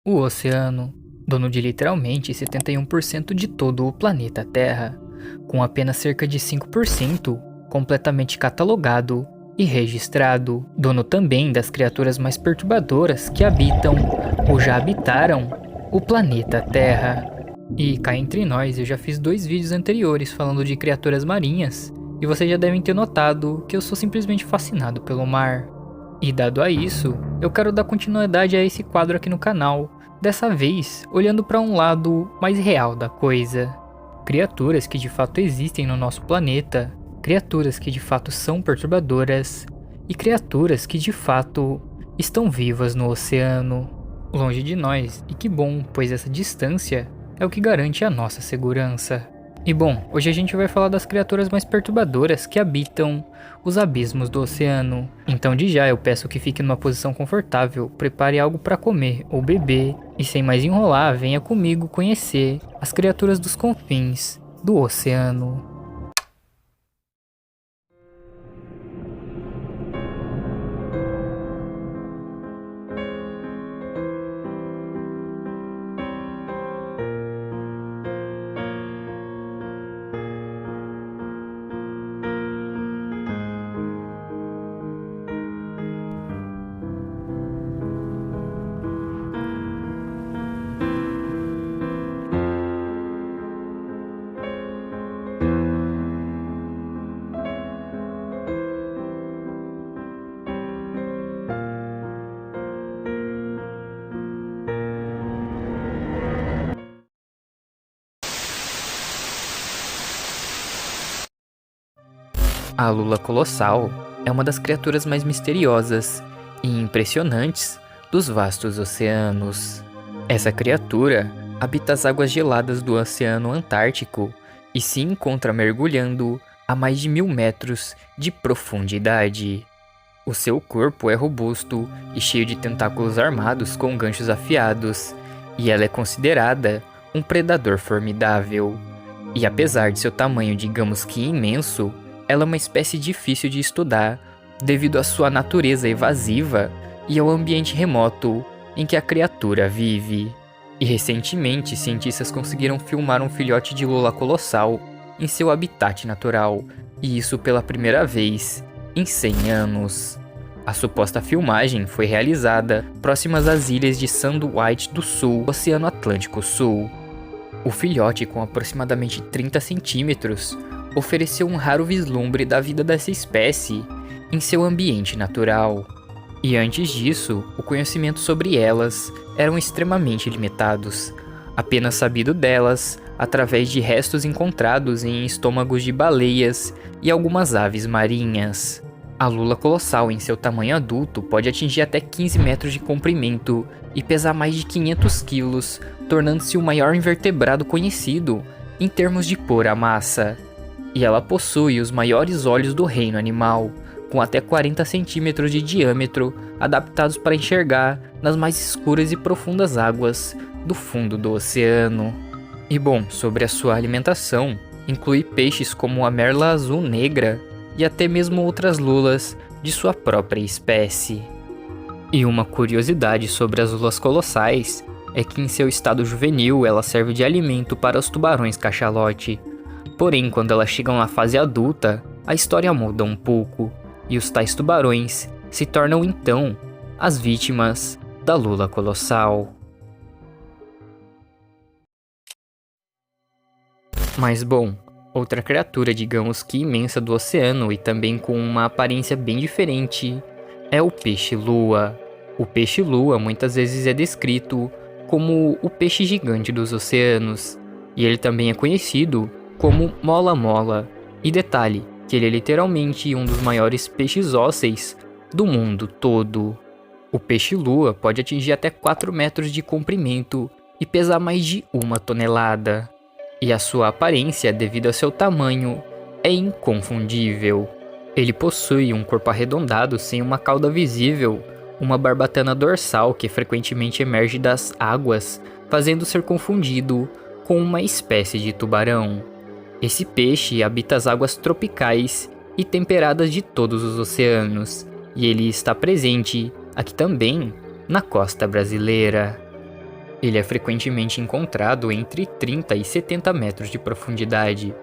O oceano, dono de literalmente 71% de todo o planeta Terra, com apenas cerca de 5% completamente catalogado e registrado, dono também das criaturas mais perturbadoras que habitam ou já habitaram o planeta Terra. E cá entre nós, eu já fiz 2 vídeos anteriores falando de criaturas marinhas, e vocês já devem ter notado que eu sou simplesmente fascinado pelo mar. E dado a isso, eu quero dar continuidade a esse quadro aqui no canal, dessa vez olhando para um lado mais real da coisa. Criaturas que de fato existem no nosso planeta, criaturas que de fato são perturbadoras, e criaturas que de fato estão vivas no oceano, longe de nós, e que bom, pois essa distância é o que garante a nossa segurança. E bom, hoje a gente vai falar das criaturas mais perturbadoras que habitam os abismos do oceano. Então de já eu peço que fique numa posição confortável, prepare algo para comer ou beber e sem mais enrolar, venha comigo conhecer as criaturas dos confins do oceano. A lula colossal é uma das criaturas mais misteriosas e impressionantes dos vastos oceanos. Essa criatura habita as águas geladas do Oceano Antártico e se encontra mergulhando a mais de 1000 metros de profundidade. O seu corpo é robusto e cheio de tentáculos armados com ganchos afiados, e ela é considerada um predador formidável. E apesar de seu tamanho, digamos que imenso, ela é uma espécie difícil de estudar devido à sua natureza evasiva e ao ambiente remoto em que a criatura vive. E recentemente, cientistas conseguiram filmar um filhote de lula colossal em seu habitat natural, e isso pela primeira vez em 100 anos. A suposta filmagem foi realizada próximas às ilhas de Sand White do Sul, Oceano Atlântico Sul. O filhote, com aproximadamente 30 centímetros, ofereceu um raro vislumbre da vida dessa espécie em seu ambiente natural. E antes disso, o conhecimento sobre elas eram extremamente limitados, apenas sabido delas através de restos encontrados em estômagos de baleias e algumas aves marinhas. A lula colossal em seu tamanho adulto pode atingir até 15 metros de comprimento e pesar mais de 500 quilos, tornando-se o maior invertebrado conhecido em termos de pura massa. E ela possui os maiores olhos do reino animal, com até 40 centímetros de diâmetro, adaptados para enxergar nas mais escuras e profundas águas do fundo do oceano. E bom, sobre a sua alimentação, inclui peixes como a merla azul negra e até mesmo outras lulas de sua própria espécie. E uma curiosidade sobre as lulas colossais é que em seu estado juvenil ela serve de alimento para os tubarões cachalote. Porém, quando elas chegam na fase adulta, a história muda um pouco, e os tais tubarões se tornam então as vítimas da lula colossal. Mas bom, outra criatura, digamos que imensa do oceano e também com uma aparência bem diferente, é o peixe-lua. O peixe-lua muitas vezes é descrito como o peixe gigante dos oceanos, e ele também é conhecido como mola-mola. E detalhe, que ele é literalmente um dos maiores peixes ósseis do mundo todo. O peixe-lua pode atingir até 4 metros de comprimento e pesar mais de 1 tonelada. E a sua aparência, devido ao seu tamanho, é inconfundível. Ele possui um corpo arredondado sem uma cauda visível, uma barbatana dorsal que frequentemente emerge das águas, fazendo ser confundido com uma espécie de tubarão. Esse peixe habita as águas tropicais e temperadas de todos os oceanos, e ele está presente aqui também na costa brasileira. Ele é frequentemente encontrado entre 30 e 70 metros de profundidade.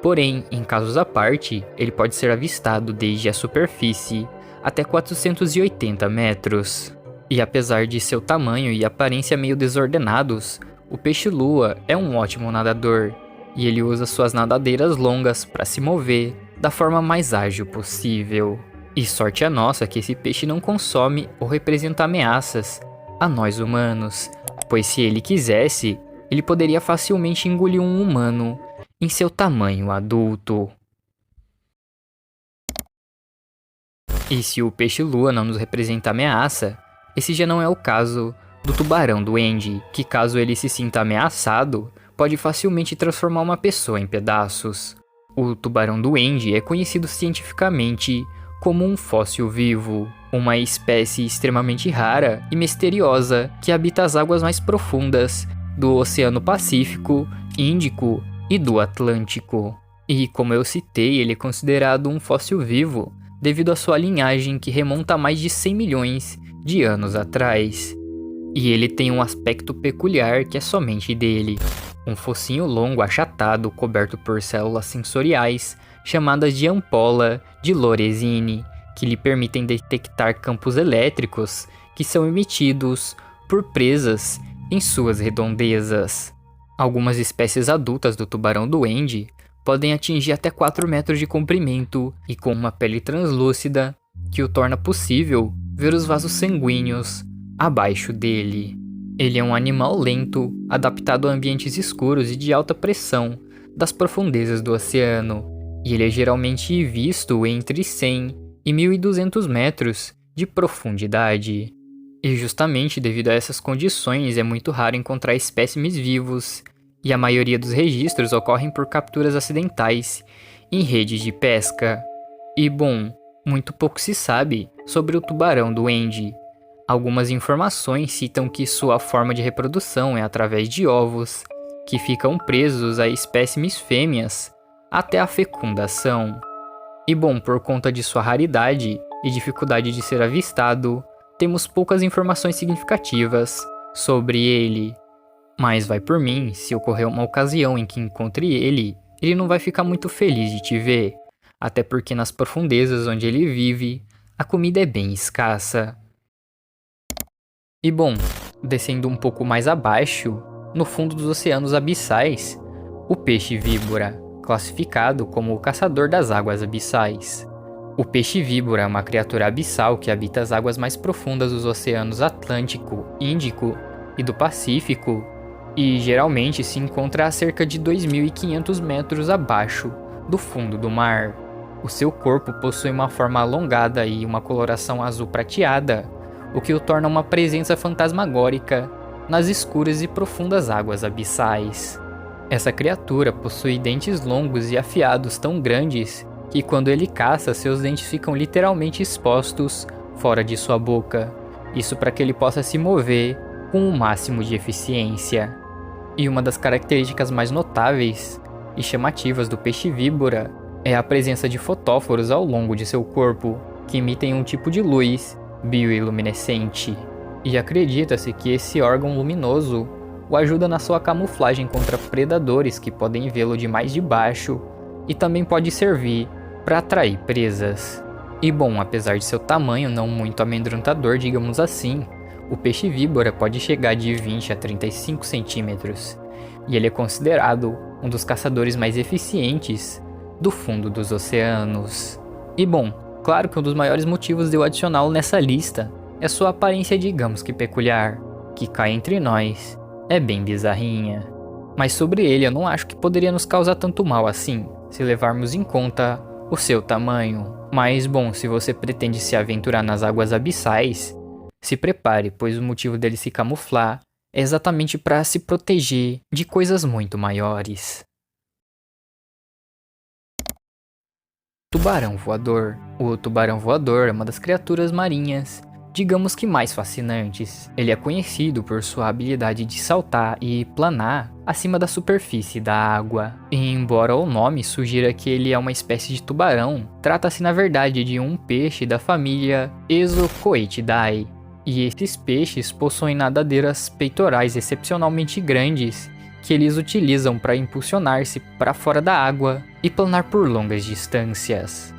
Porém, em casos à parte, ele pode ser avistado desde a superfície até 480 metros. E apesar de seu tamanho e aparência meio desordenados, o peixe-lua é um ótimo nadador, e ele usa suas nadadeiras longas para se mover da forma mais ágil possível. E sorte a nossa que esse peixe não consome ou representa ameaças a nós humanos, pois se ele quisesse, ele poderia facilmente engolir um humano em seu tamanho adulto. E se o peixe-lua não nos representa ameaça, esse já não é o caso do tubarão-duende, que caso ele se sinta ameaçado, pode facilmente transformar uma pessoa em pedaços. O tubarão-duende é conhecido cientificamente como um fóssil vivo, uma espécie extremamente rara e misteriosa que habita as águas mais profundas do Oceano Pacífico, Índico e do Atlântico. E como eu citei, ele é considerado um fóssil vivo devido à sua linhagem que remonta a mais de 100 milhões de anos atrás. E ele tem um aspecto peculiar que é somente dele. Um focinho longo achatado coberto por células sensoriais chamadas de ampola de Lorenzini, que lhe permitem detectar campos elétricos que são emitidos por presas em suas redondezas. Algumas espécies adultas do tubarão-duende podem atingir até 4 metros de comprimento e com uma pele translúcida que o torna possível ver os vasos sanguíneos abaixo dele. Ele é um animal lento, adaptado a ambientes escuros e de alta pressão das profundezas do oceano, e ele é geralmente visto entre 100 e 1.200 metros de profundidade. E justamente devido a essas condições é muito raro encontrar espécimes vivos, e a maioria dos registros ocorrem por capturas acidentais em redes de pesca. E bom, muito pouco se sabe sobre o tubarão-duende. Algumas informações citam que sua forma de reprodução é através de ovos, que ficam presos a espécimes fêmeas até a fecundação. E bom, por conta de sua raridade e dificuldade de ser avistado, temos poucas informações significativas sobre ele. Mas vai por mim, se ocorrer uma ocasião em que encontre ele não vai ficar muito feliz de te ver, até porque nas profundezas onde ele vive, a comida é bem escassa. E bom, descendo um pouco mais abaixo, no fundo dos oceanos abissais, o peixe-víbora, classificado como o caçador das águas abissais. O peixe-víbora é uma criatura abissal que habita as águas mais profundas dos oceanos Atlântico, Índico e do Pacífico, e geralmente se encontra a cerca de 2.500 metros abaixo do fundo do mar. O seu corpo possui uma forma alongada e uma coloração azul prateada, o que o torna uma presença fantasmagórica nas escuras e profundas águas abissais. Essa criatura possui dentes longos e afiados tão grandes que quando ele caça, seus dentes ficam literalmente expostos fora de sua boca. Isso para que ele possa se mover com o máximo de eficiência. E uma das características mais notáveis e chamativas do peixe-víbora é a presença de fotóforos ao longo de seu corpo, que emitem um tipo de luz bioiluminescente. E acredita-se que esse órgão luminoso o ajuda na sua camuflagem contra predadores que podem vê-lo de mais de baixo e também pode servir para atrair presas. E bom, apesar de seu tamanho não muito amedrontador, digamos assim, o peixe-víbora pode chegar de 20 a 35 centímetros, e ele é considerado um dos caçadores mais eficientes do fundo dos oceanos. E bom, claro que um dos maiores motivos de eu adicioná-lo nessa lista é sua aparência, digamos que peculiar, que cá entre nós é bem bizarrinha. Mas sobre ele eu não acho que poderia nos causar tanto mal assim, se levarmos em conta o seu tamanho. Mas bom, se você pretende se aventurar nas águas abissais, se prepare, pois o motivo dele se camuflar é exatamente para se proteger de coisas muito maiores. Tubarão voador. O tubarão voador é uma das criaturas marinhas, digamos que mais fascinantes. Ele é conhecido por sua habilidade de saltar e planar acima da superfície da água. E embora o nome sugira que ele é uma espécie de tubarão, trata-se na verdade de um peixe da família Esocoetidae, E esses peixes possuem nadadeiras peitorais excepcionalmente grandes que eles utilizam para impulsionar-se para fora da água e planar por longas distâncias.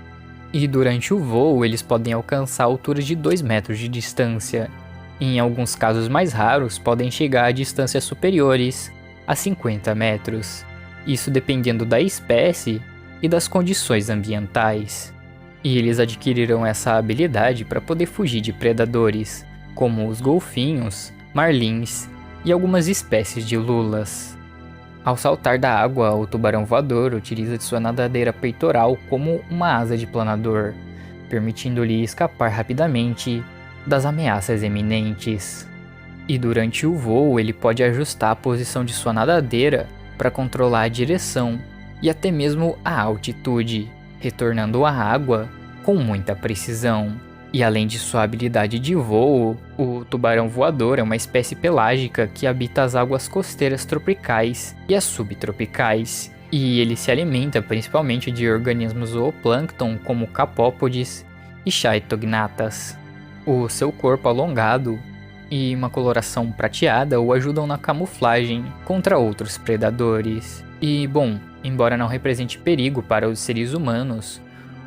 E durante o voo eles podem alcançar alturas de 2 metros de distância. E em alguns casos mais raros podem chegar a distâncias superiores a 50 metros. Isso dependendo da espécie e das condições ambientais. E eles adquiriram essa habilidade para poder fugir de predadores, como os golfinhos, marlins e algumas espécies de lulas. Ao saltar da água, o tubarão voador utiliza de sua nadadeira peitoral como uma asa de planador, permitindo-lhe escapar rapidamente das ameaças eminentes. E durante o voo, ele pode ajustar a posição de sua nadadeira para controlar a direção e até mesmo a altitude, retornando à água com muita precisão. E além de sua habilidade de voo, o tubarão voador é uma espécie pelágica que habita as águas costeiras tropicais e as subtropicais, e ele se alimenta principalmente de organismos zooplâncton como capópodes e chaetognatas. O seu corpo alongado e uma coloração prateada o ajudam na camuflagem contra outros predadores. E, bom, embora não represente perigo para os seres humanos,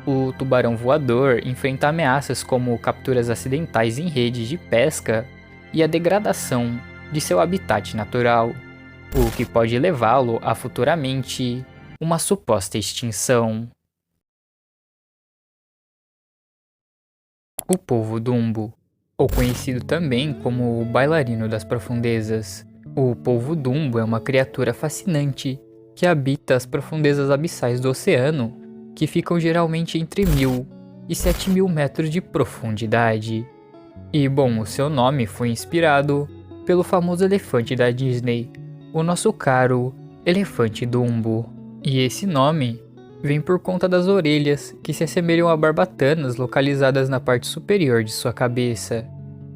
o tubarão voador enfrenta ameaças como capturas acidentais em redes de pesca e a degradação de seu habitat natural, o que pode levá-lo a futuramente uma suposta extinção. O polvo-dumbo, ou conhecido também como o bailarino das profundezas. O polvo-dumbo é uma criatura fascinante que habita as profundezas abissais do oceano, que ficam geralmente entre 1.000 e 7.000 metros de profundidade. E bom, o seu nome foi inspirado pelo famoso elefante da Disney, o nosso caro elefante Dumbo. E esse nome vem por conta das orelhas, que se assemelham a barbatanas localizadas na parte superior de sua cabeça.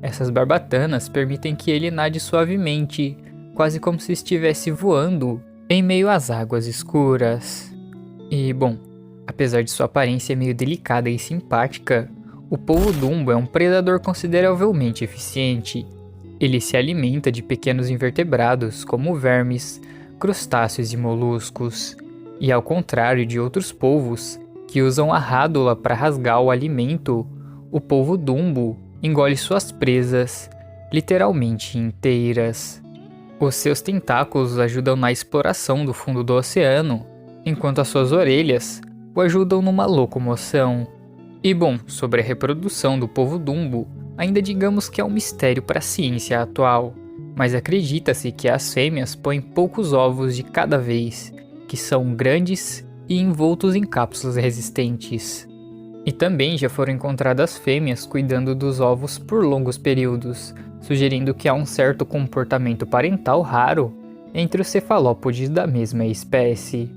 Essas barbatanas permitem que ele nade suavemente, quase como se estivesse voando em meio às águas escuras. E bom, apesar de sua aparência meio delicada e simpática, o polvo-dumbo é um predador consideravelmente eficiente. Ele se alimenta de pequenos invertebrados como vermes, crustáceos e moluscos. E ao contrário de outros polvos, que usam a rádula para rasgar o alimento, o polvo-dumbo engole suas presas, literalmente inteiras. Os seus tentáculos ajudam na exploração do fundo do oceano, enquanto as suas orelhas o ajudam numa locomoção. E bom, sobre a reprodução do polvo-dumbo, ainda digamos que é um mistério para a ciência atual, mas acredita-se que as fêmeas põem poucos ovos de cada vez, que são grandes e envoltos em cápsulas resistentes. E também já foram encontradas fêmeas cuidando dos ovos por longos períodos, sugerindo que há um certo comportamento parental raro entre os cefalópodes da mesma espécie.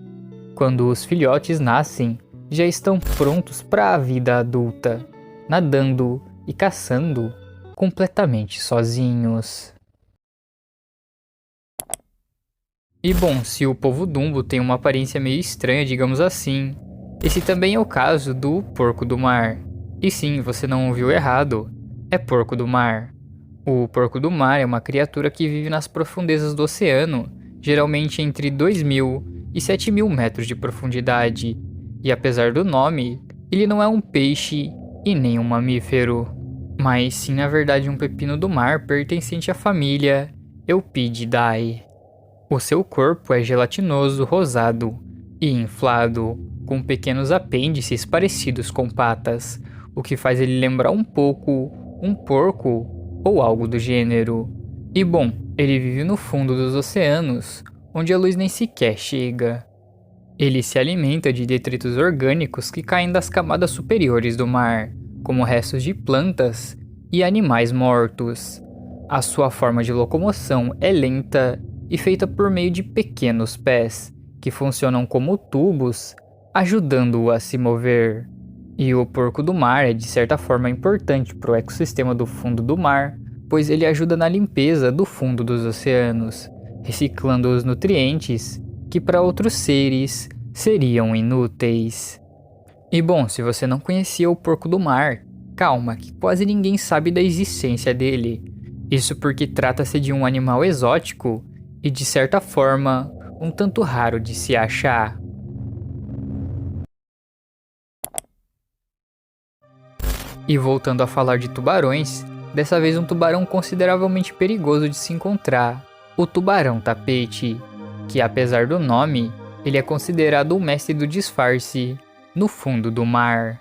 Quando os filhotes nascem, já estão prontos para a vida adulta, nadando e caçando completamente sozinhos. E bom, se o polvo-dumbo tem uma aparência meio estranha, digamos assim, esse também é o caso do porco do mar. E sim, você não ouviu errado, é porco do mar. O porco do mar é uma criatura que vive nas profundezas do oceano, geralmente entre 2.000 e 7.000 metros de profundidade. E apesar do nome, ele não é um peixe e nem um mamífero, mas sim na verdade um pepino do mar pertencente à família Eupididae. O seu corpo é gelatinoso, rosado e inflado, com pequenos apêndices parecidos com patas, o que faz ele lembrar um pouco um porco ou algo do gênero. E bom, ele vive no fundo dos oceanos, onde a luz nem sequer chega. Ele se alimenta de detritos orgânicos que caem das camadas superiores do mar, como restos de plantas e animais mortos. A sua forma de locomoção é lenta e feita por meio de pequenos pés, que funcionam como tubos, ajudando-o a se mover. E o porco do mar é de certa forma importante para o ecossistema do fundo do mar, pois ele ajuda na limpeza do fundo dos oceanos, reciclando os nutrientes que para outros seres seriam inúteis. E bom, se você não conhecia o porco do mar, calma, que quase ninguém sabe da existência dele. Isso porque trata-se de um animal exótico e, de certa forma, um tanto raro de se achar. E voltando a falar de tubarões, dessa vez um tubarão consideravelmente perigoso de se encontrar, o tubarão-tapete, que apesar do nome, ele é considerado o mestre do disfarce no fundo do mar.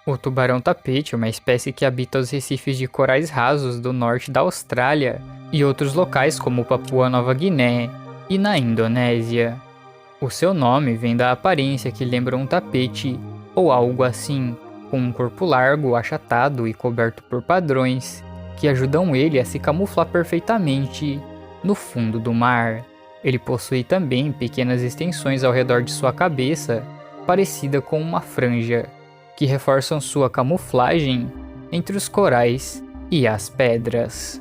O tubarão-tapete é uma espécie que habita os recifes de corais rasos do norte da Austrália e outros locais como Papua Nova Guiné e na Indonésia. O seu nome vem da aparência que lembra um tapete ou algo assim, com um corpo largo, achatado e coberto por padrões que ajudam ele a se camuflar perfeitamente no fundo do mar. Ele possui também pequenas extensões ao redor de sua cabeça, parecida com uma franja, que reforçam sua camuflagem entre os corais e as pedras.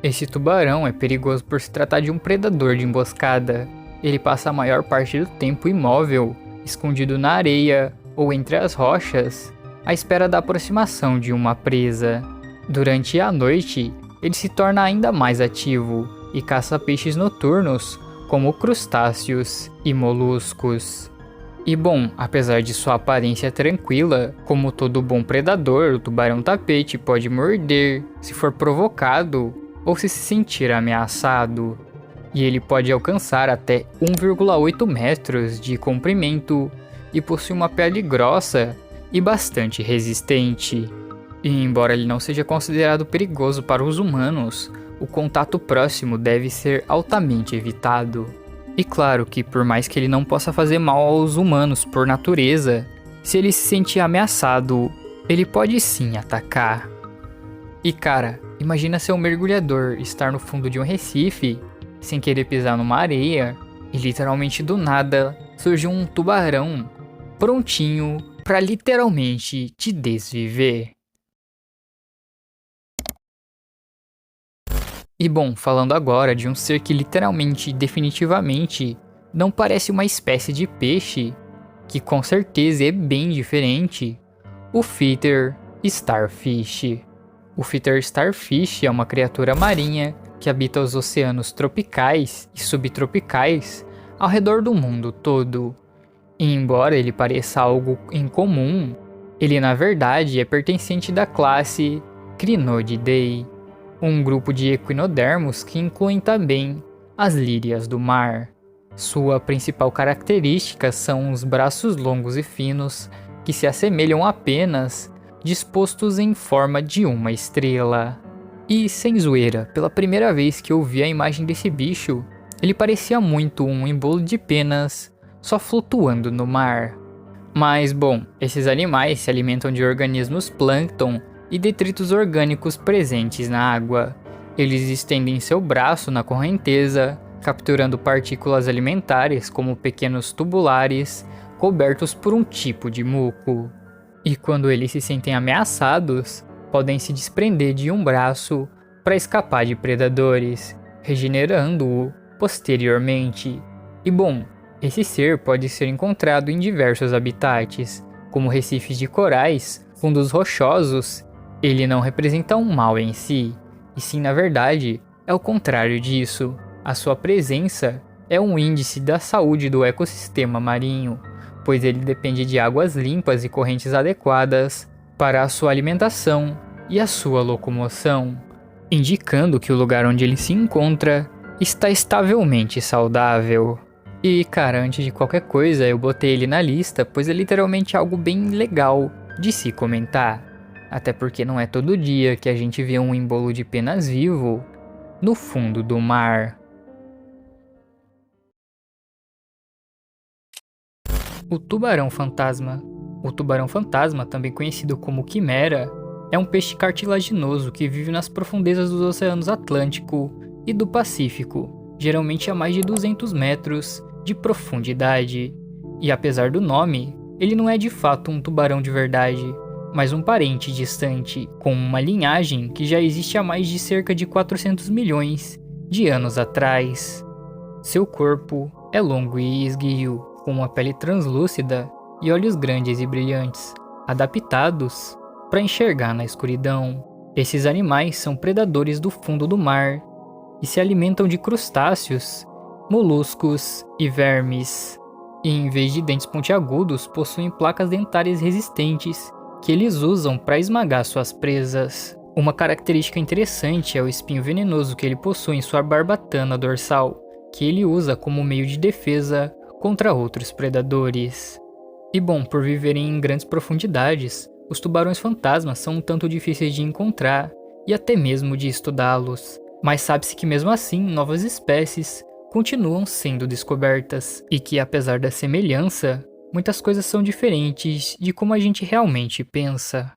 Esse tubarão é perigoso por se tratar de um predador de emboscada. Ele passa a maior parte do tempo imóvel, escondido na areia ou entre as rochas, à espera da aproximação de uma presa. Durante a noite, ele se torna ainda mais ativo e caça peixes noturnos, como crustáceos e moluscos. E bom, apesar de sua aparência tranquila, como todo bom predador, o tubarão-tapete pode morder se for provocado ou se sentir ameaçado. E ele pode alcançar até 1,8 metros de comprimento e possui uma pele grossa e bastante resistente. E embora ele não seja considerado perigoso para os humanos, o contato próximo deve ser altamente evitado. E claro que por mais que ele não possa fazer mal aos humanos por natureza, se ele se sentir ameaçado, ele pode sim atacar. E cara, imagina ser um mergulhador estar no fundo de um recife, sem querer pisar numa areia, e literalmente do nada surge um tubarão prontinho para literalmente te desviver. E bom, falando agora de um ser que literalmente, definitivamente, não parece uma espécie de peixe, que com certeza é bem diferente, o Feather Starfish. O Feather Starfish é uma criatura marinha que habita os oceanos tropicais e subtropicais ao redor do mundo todo. E embora ele pareça algo incomum, ele na verdade é pertencente da classe Crinodidae, um grupo de equinodermos que incluem também as lírias do mar. Sua principal característica são os braços longos e finos, que se assemelham apenas dispostos em forma de uma estrela. E sem zoeira, pela primeira vez que eu vi a imagem desse bicho, ele parecia muito um embolo de penas só flutuando no mar. Mas bom, esses animais se alimentam de organismos plâncton e detritos orgânicos presentes na água. Eles estendem seu braço na correnteza, capturando partículas alimentares como pequenos tubulares cobertos por um tipo de muco. E quando eles se sentem ameaçados, podem se desprender de um braço para escapar de predadores, regenerando-o posteriormente. E bom, esse ser pode ser encontrado em diversos habitats, como recifes de corais, fundos rochosos. Ele não representa um mal em si, e sim, na verdade, é o contrário disso. A sua presença é um índice da saúde do ecossistema marinho, pois ele depende de águas limpas e correntes adequadas para a sua alimentação e a sua locomoção, indicando que o lugar onde ele se encontra está estavelmente saudável. E cara, antes de qualquer coisa, eu botei ele na lista, pois é literalmente algo bem legal de se comentar. Até porque não é todo dia que a gente vê um embolo de penas vivo no fundo do mar. O tubarão-fantasma. O tubarão-fantasma, também conhecido como quimera, é um peixe cartilaginoso que vive nas profundezas dos oceanos Atlântico e do Pacífico, geralmente a mais de 200 metros de profundidade. E apesar do nome, ele não é de fato um tubarão de verdade, mas um parente distante, com uma linhagem que já existe há mais de cerca de 400 milhões de anos atrás. Seu corpo é longo e esguio, com uma pele translúcida e olhos grandes e brilhantes, adaptados para enxergar na escuridão. Esses animais são predadores do fundo do mar e se alimentam de crustáceos, moluscos e vermes. E em vez de dentes pontiagudos, possuem placas dentárias resistentes que eles usam para esmagar suas presas. Uma característica interessante é o espinho venenoso que ele possui em sua barbatana dorsal, que ele usa como meio de defesa contra outros predadores. E bom, por viverem em grandes profundidades, os tubarões fantasmas são um tanto difíceis de encontrar e até mesmo de estudá-los. Mas sabe-se que mesmo assim, novas espécies continuam sendo descobertas e que, apesar da semelhança, muitas coisas são diferentes de como a gente realmente pensa.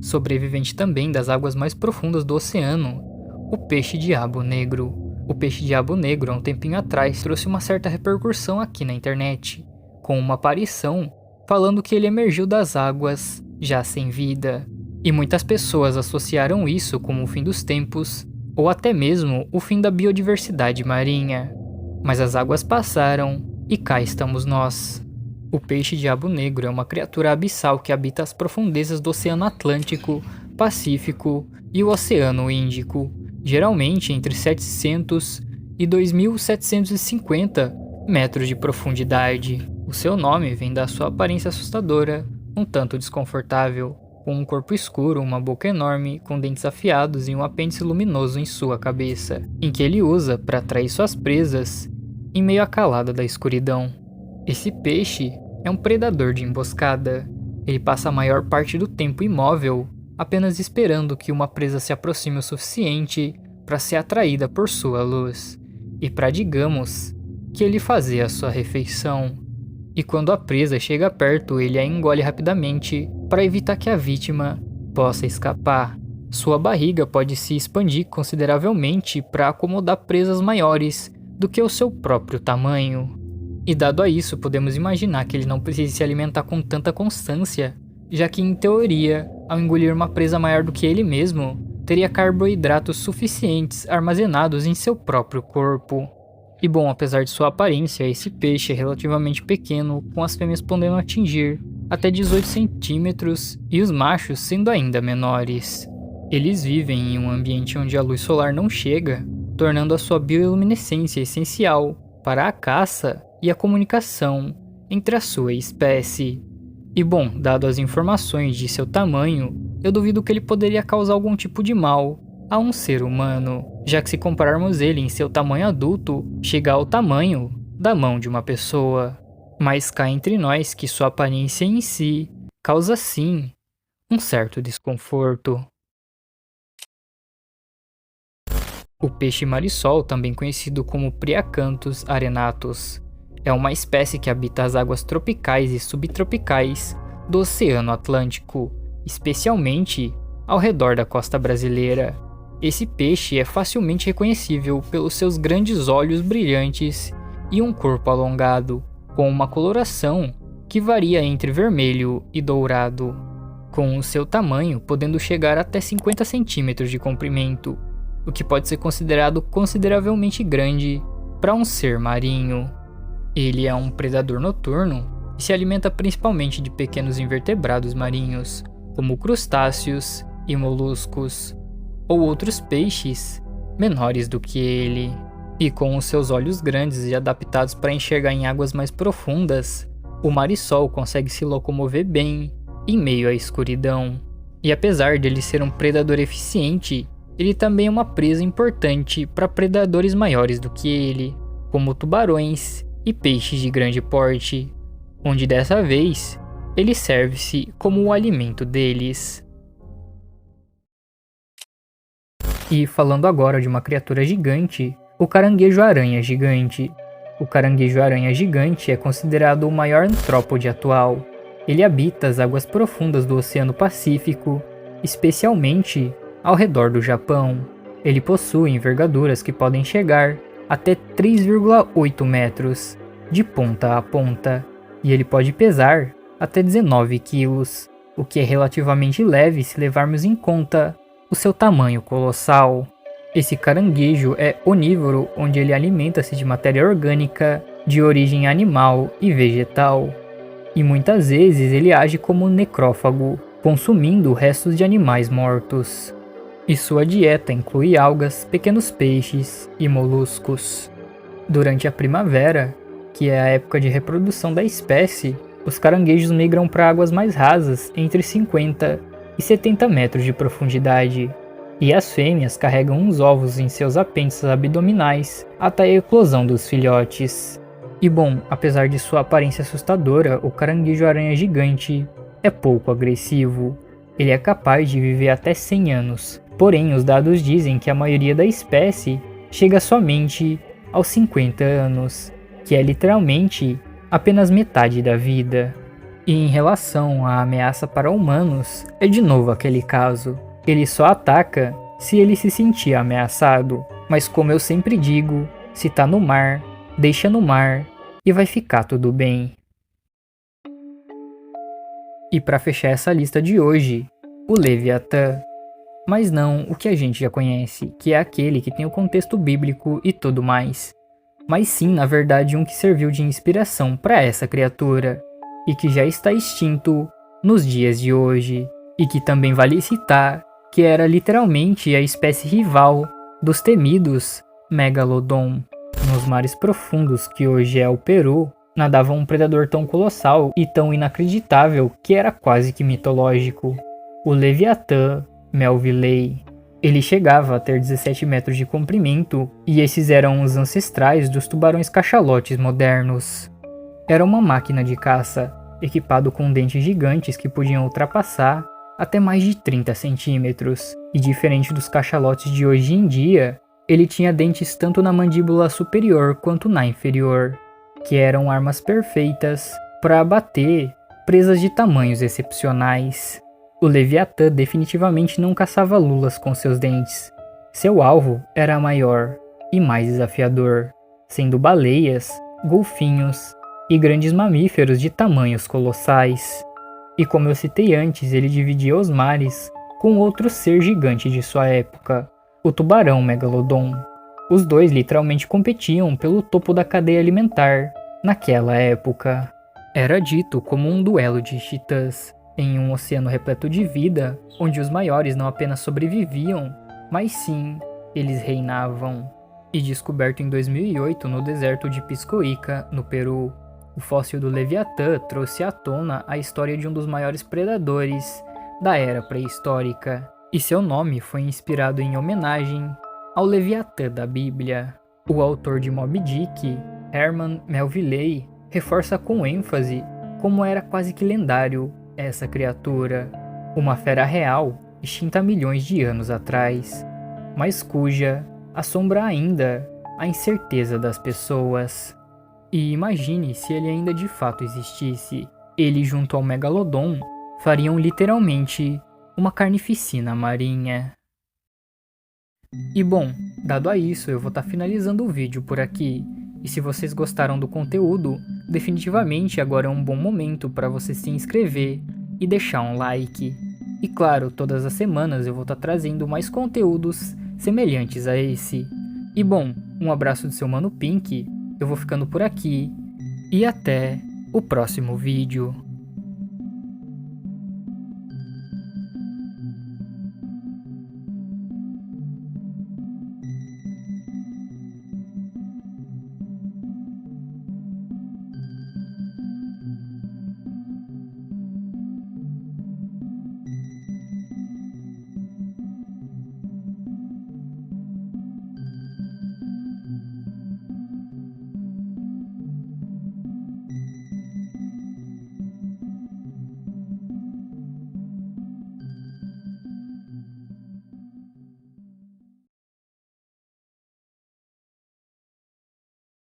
Sobrevivente também das águas mais profundas do oceano, o peixe-diabo negro. O peixe-diabo negro, há um tempinho atrás, trouxe uma certa repercussão aqui na internet, com uma aparição falando que ele emergiu das águas, já sem vida. E muitas pessoas associaram isso com o fim dos tempos, ou até mesmo o fim da biodiversidade marinha. Mas as águas passaram e cá estamos nós. O peixe-diabo negro é uma criatura abissal que habita as profundezas do Oceano Atlântico, Pacífico e o Oceano Índico, geralmente entre 700 e 2.750 metros de profundidade. O seu nome vem da sua aparência assustadora, um tanto desconfortável, com um corpo escuro, uma boca enorme, com dentes afiados e um apêndice luminoso em sua cabeça, em que ele usa para atrair suas presas em meio à calada da escuridão. Esse peixe é um predador de emboscada. Ele passa a maior parte do tempo imóvel, apenas esperando que uma presa se aproxime o suficiente para ser atraída por sua luz, e para, digamos, que ele fazer a sua refeição. E quando a presa chega perto, ele a engole rapidamente para evitar que a vítima possa escapar. Sua barriga pode se expandir consideravelmente para acomodar presas maiores do que o seu próprio tamanho. E dado a isso, podemos imaginar que ele não precisa se alimentar com tanta constância, já que, em teoria, ao engolir uma presa maior do que ele mesmo, teria carboidratos suficientes armazenados em seu próprio corpo. E bom, apesar de sua aparência, esse peixe é relativamente pequeno, com as fêmeas podendo atingir até 18 centímetros e os machos sendo ainda menores. Eles vivem em um ambiente onde a luz solar não chega, tornando a sua bioluminescência essencial para a caça e a comunicação entre a sua espécie. E bom, dado as informações de seu tamanho, eu duvido que ele poderia causar algum tipo de mal a um ser humano, já que se compararmos ele em seu tamanho adulto, chega ao tamanho da mão de uma pessoa. Mas cá entre nós que sua aparência em si causa sim um certo desconforto. O peixe marisol, também conhecido como Priacanthus arenatus, é uma espécie que habita as águas tropicais e subtropicais do Oceano Atlântico, especialmente ao redor da costa brasileira. Esse peixe é facilmente reconhecível pelos seus grandes olhos brilhantes e um corpo alongado, com uma coloração que varia entre vermelho e dourado, com o seu tamanho podendo chegar até 50 centímetros de comprimento, o que pode ser considerado consideravelmente grande para um ser marinho. Ele é um predador noturno e se alimenta principalmente de pequenos invertebrados marinhos, como crustáceos e moluscos, ou outros peixes menores do que ele. E com os seus olhos grandes e adaptados para enxergar em águas mais profundas, o marisol consegue se locomover bem em meio à escuridão. E apesar de ele ser um predador eficiente, ele também é uma presa importante para predadores maiores do que ele, como tubarões e peixes de grande porte, onde dessa vez ele serve-se como o alimento deles. E falando agora de uma criatura gigante, o caranguejo-aranha gigante. O caranguejo-aranha gigante é considerado o maior antrópode atual. Ele habita as águas profundas do Oceano Pacífico, especialmente ao redor do Japão. Ele possui envergaduras que podem chegar até 3,8 metros, de ponta a ponta, e ele pode pesar até 19 quilos, o que é relativamente leve se levarmos em conta o seu tamanho colossal. Esse caranguejo é onívoro, onde ele alimenta-se de matéria orgânica de origem animal e vegetal. E muitas vezes ele age como um necrófago, consumindo restos de animais mortos. E sua dieta inclui algas, pequenos peixes e moluscos. Durante a primavera, que é a época de reprodução da espécie, os caranguejos migram para águas mais rasas, entre 50 e 70 metros de profundidade, e as fêmeas carregam os ovos em seus apêndices abdominais até a eclosão dos filhotes. E bom, apesar de sua aparência assustadora, o caranguejo-aranha gigante é pouco agressivo. Ele é capaz de viver até 100 anos, porém os dados dizem que a maioria da espécie chega somente aos 50 anos, que é literalmente apenas metade da vida. E em relação à ameaça para humanos, é de novo aquele caso. Ele só ataca se ele se sentir ameaçado, mas como eu sempre digo, se tá no mar, deixa no mar e vai ficar tudo bem. E para fechar essa lista de hoje, o Leviatã. Mas não o que a gente já conhece, que é aquele que tem o contexto bíblico e tudo mais. Mas sim, na verdade, um que serviu de inspiração para essa criatura, e que já está extinto nos dias de hoje, e que também vale citar que era literalmente a espécie rival dos temidos Megalodon. Nos mares profundos que hoje é o Peru, nadava um predador tão colossal e tão inacreditável que era quase que mitológico, o Leviatã Melvillei. Ele chegava a ter 17 metros de comprimento, e esses eram os ancestrais dos tubarões cachalotes modernos. Era uma máquina de caça, equipado com dentes gigantes que podiam ultrapassar até mais de 30 centímetros, e diferente dos cachalotes de hoje em dia, ele tinha dentes tanto na mandíbula superior quanto na inferior, que eram armas perfeitas para abater presas de tamanhos excepcionais. O Leviatã definitivamente não caçava lulas com seus dentes. Seu alvo era maior e mais desafiador, sendo baleias, golfinhos e grandes mamíferos de tamanhos colossais. E como eu citei antes, ele dividia os mares com outro ser gigante de sua época, o tubarão Megalodon. Os dois literalmente competiam pelo topo da cadeia alimentar naquela época. Era dito como um duelo de titãs, em um oceano repleto de vida, onde os maiores não apenas sobreviviam, mas sim, eles reinavam. E descoberto em 2008 no deserto de Piscoica, no Peru, o fóssil do Leviatã trouxe à tona a história de um dos maiores predadores da era pré-histórica, e seu nome foi inspirado em homenagem ao Leviatã da Bíblia. O autor de Moby Dick, Herman Melvillei, reforça com ênfase como era quase que lendário essa criatura, uma fera real extinta há milhões de anos atrás, mas cuja assombra ainda a incerteza das pessoas. E imagine se ele ainda de fato existisse. Ele junto ao Megalodon fariam literalmente uma carnificina marinha. E bom, dado a isso, eu vou estar finalizando o vídeo por aqui. E se vocês gostaram do conteúdo, definitivamente agora é um bom momento para você se inscrever e deixar um like. E claro, todas as semanas eu vou estar trazendo mais conteúdos semelhantes a esse. E bom, um abraço do seu Mano Pink, eu vou ficando por aqui e até o próximo vídeo.